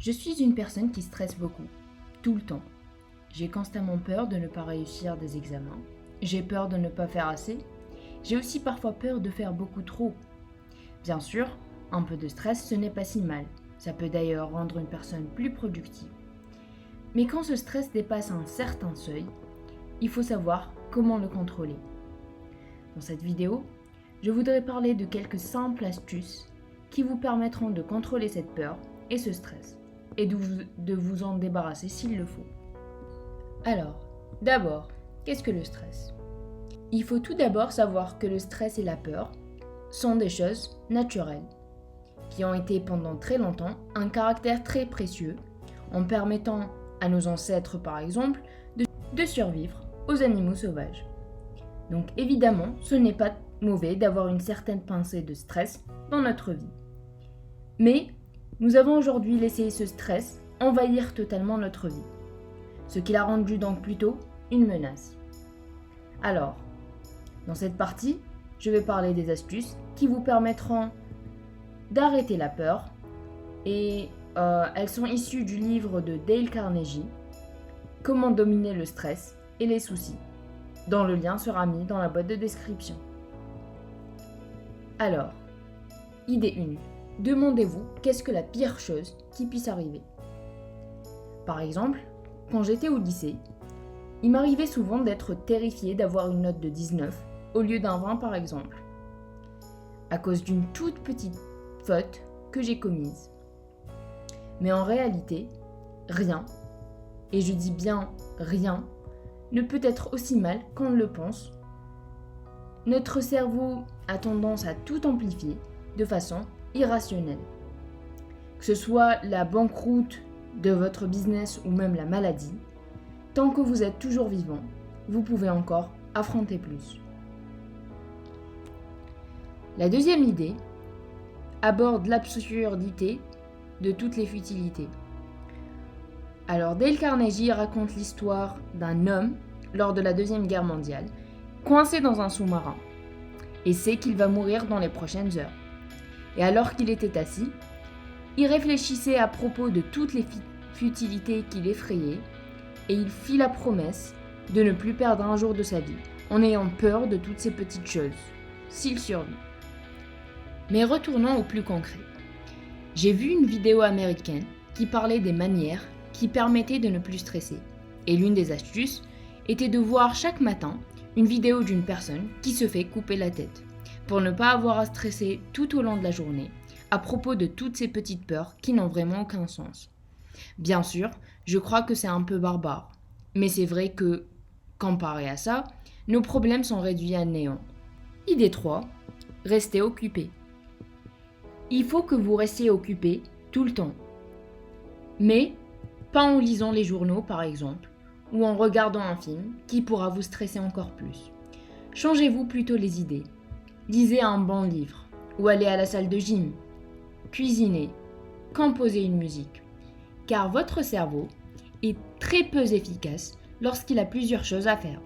Je suis une personne qui stresse beaucoup, tout le temps. J'ai constamment peur de ne pas réussir des examens. J'ai peur de ne pas faire assez. J'ai aussi parfois peur de faire beaucoup trop. Bien sûr, un peu de stress, ce n'est pas si mal. Ça peut d'ailleurs rendre une personne plus productive. Mais quand ce stress dépasse un certain seuil, il faut savoir comment le contrôler. Dans cette vidéo, je voudrais parler de quelques simples astuces qui vous permettront de contrôler cette peur et ce stress, et de vous en débarrasser s'il le faut. Alors, d'abord, qu'est-ce que le stress ? Il faut tout d'abord savoir que le stress et la peur sont des choses naturelles, qui ont été pendant très longtemps un caractère très précieux, en permettant à nos ancêtres par exemple de survivre aux animaux sauvages. Donc évidemment, ce n'est pas mauvais d'avoir une certaine pincée de stress dans notre vie. Mais nous avons aujourd'hui laissé ce stress envahir totalement notre vie, ce qui l'a rendu donc plutôt une menace. Alors, dans cette partie, je vais parler des astuces qui vous permettront d'arrêter la peur et elles sont issues du livre de Dale Carnegie, Comment dominer le stress et les soucis, dont le lien sera mis dans la boîte de description. Alors, idée 1. Demandez-vous qu'est-ce que la pire chose qui puisse arriver. Par exemple, quand j'étais au lycée, il m'arrivait souvent d'être terrifiée d'avoir une note de 19 au lieu d'un 20 par exemple, à cause d'une toute petite faute que j'ai commise. Mais en réalité, rien, et je dis bien rien, ne peut être aussi mal qu'on le pense. Notre cerveau a tendance à tout amplifier de façon irrationnelle. Que ce soit la banqueroute de votre business ou même la maladie, tant que vous êtes toujours vivant, vous pouvez encore affronter plus. La deuxième idée aborde l'absurdité de toutes les futilités. Alors Dale Carnegie raconte l'histoire d'un homme lors de la Deuxième Guerre mondiale, coincé dans un sous-marin, et sait qu'il va mourir dans les prochaines heures. Et alors qu'il était assis, il réfléchissait à propos de toutes les futilités qui l'effrayaient, et il fit la promesse de ne plus perdre un jour de sa vie, en ayant peur de toutes ces petites choses, s'il survit. Mais retournons au plus concret. J'ai vu une vidéo américaine qui parlait des manières qui permettaient de ne plus stresser. Et l'une des astuces était de voir chaque matin une vidéo d'une personne qui se fait couper la tête, pour ne pas avoir à stresser tout au long de la journée, à propos de toutes ces petites peurs qui n'ont vraiment aucun sens. Bien sûr, je crois que c'est un peu barbare, mais c'est vrai que, comparé à ça, nos problèmes sont réduits à néant. Idée 3. Restez occupé. Il faut que vous restiez occupé tout le temps. Mais pas en lisant les journaux par exemple, ou en regardant un film qui pourra vous stresser encore plus. Changez-vous plutôt les idées. Lisez un bon livre, ou allez à la salle de gym. Cuisinez, composez une musique. Car votre cerveau est très peu efficace lorsqu'il a plusieurs choses à faire.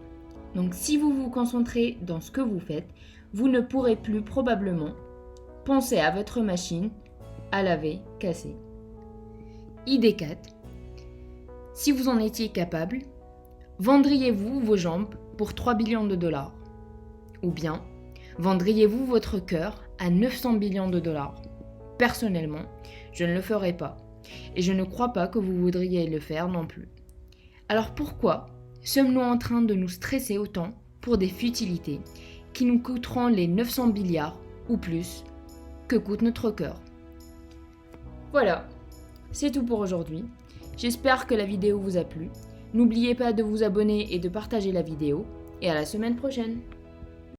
Donc si vous vous concentrez dans ce que vous faites, vous ne pourrez plus probablement penser à votre machine à laver cassée. Idée 4. Si vous en étiez capable, vendriez-vous vos jambes pour 3 billions de dollars ? Ou bien, vendriez-vous votre cœur à 900 billions de dollars ? Personnellement, je ne le ferai pas. Et je ne crois pas que vous voudriez le faire non plus. Alors pourquoi sommes-nous en train de nous stresser autant pour des futilités qui nous coûteront les 900 milliards ou plus que coûte notre cœur ? Voilà, c'est tout pour aujourd'hui. J'espère que la vidéo vous a plu. N'oubliez pas de vous abonner et de partager la vidéo. Et à la semaine prochaine.